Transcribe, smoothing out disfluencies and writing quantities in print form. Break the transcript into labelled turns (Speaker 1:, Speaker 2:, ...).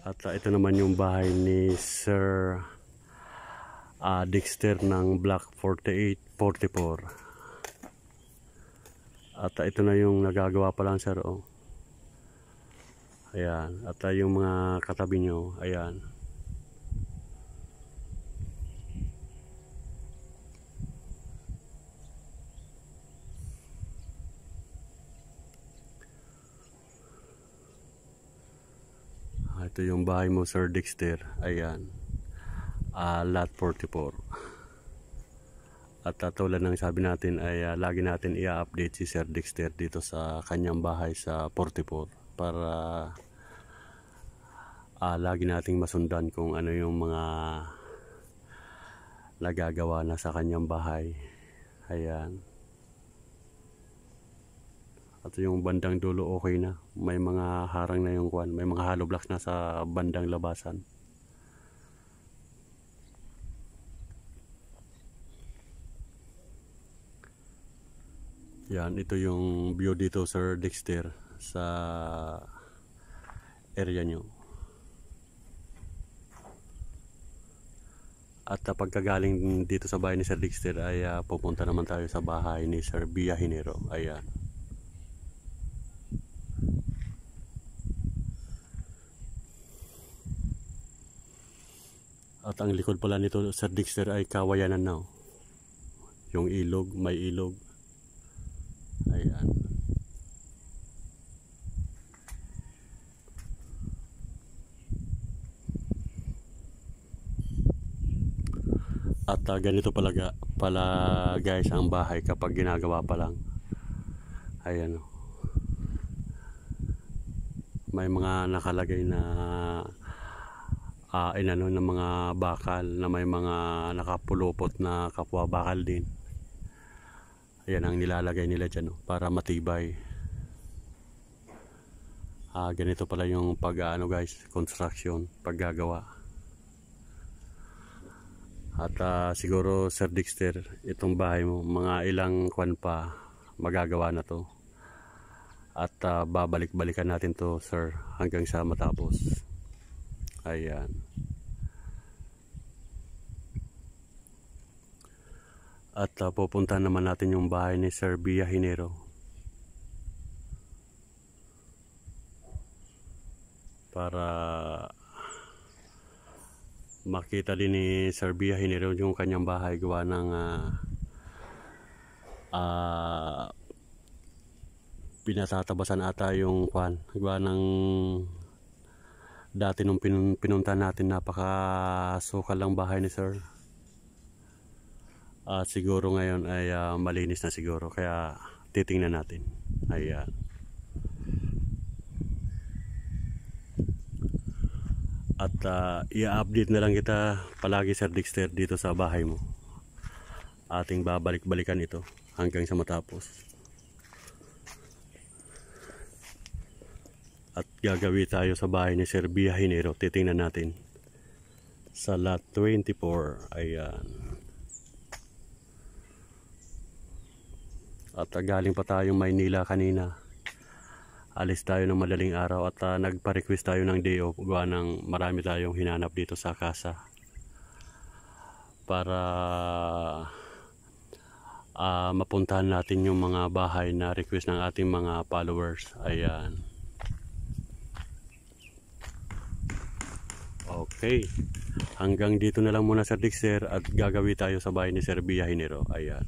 Speaker 1: At ito naman yung bahay ni Sir Dexter ng Block 4844. At ito na yung nagagawa pa lang, sir. Oh. Ayan. At yung mga katabi nyo. Ayan. Ito yung bahay mo, Sir Dexter. Ayan. Lot 44. At tulad ng sabi natin ay lagi natin i-update si Sir Dexter dito sa kanyang bahay sa 44 para lagi nating masundan kung ano yung mga nagagawa na sa kanyang bahay. Ayan. At yung bandang dulo okay na. May mga harang na yung kwan. May mga hollow blocks na sa bandang labasan. Yan, ito yung view dito, Sir Dexter, sa area nyo. At pagkagaling dito sa bahay ni Sir Dexter ay pupunta naman tayo sa bahay ni Sir Biyahinero. Ayan. At ang likod pala nito, Sir Dexter, ay kawayanan na. Yung ilog, may ilog. Ayan. At ganito pala guys ang bahay kapag ginagawa pa lang. Ayan. May mga nakalagay na inano ng mga bakal na may mga nakapulupot na kapwa bakal din. Ayan ang nilalagay nila dyan, para matibay. Ganito pala yung guys, construction, paggagawa. At siguro, Sir Dexter, itong bahay mo, mga ilang kwan pa magagawa na to. At babalik-balikan natin to, sir, hanggang sa matapos. Ayan. At pupuntahan naman natin yung bahay ni Sir Biyahinero para makita din ni Sir Biyahinero yung kanyang bahay gawa ng pinatatabasan ata yung kwan gawa ng dati nung pinunta natin, napakasukal lang bahay ni Sir. Siguro ngayon ay malinis na siguro, kaya titingnan natin. Ayan. At i-update na lang kita palagi, Sir Dexter, dito sa bahay mo. Ating babalik-balikan ito hanggang sa matapos. At gagawin tayo sa bahay ni Sir Biyahinero. Titingnan natin sa lot 24. Ayan. At galing pa tayong Maynila kanina. Alis tayo ng madaling araw at nagpa-request tayo ng day off. Gawa ng marami tayong hinanap dito sa casa para mapuntahan natin yung mga bahay na request ng ating mga followers. Ayan. Okay, hanggang dito na lang muna, Sir Dexter, at gagawin tayo sa bahay ni Sir Biyahinero. Ayan.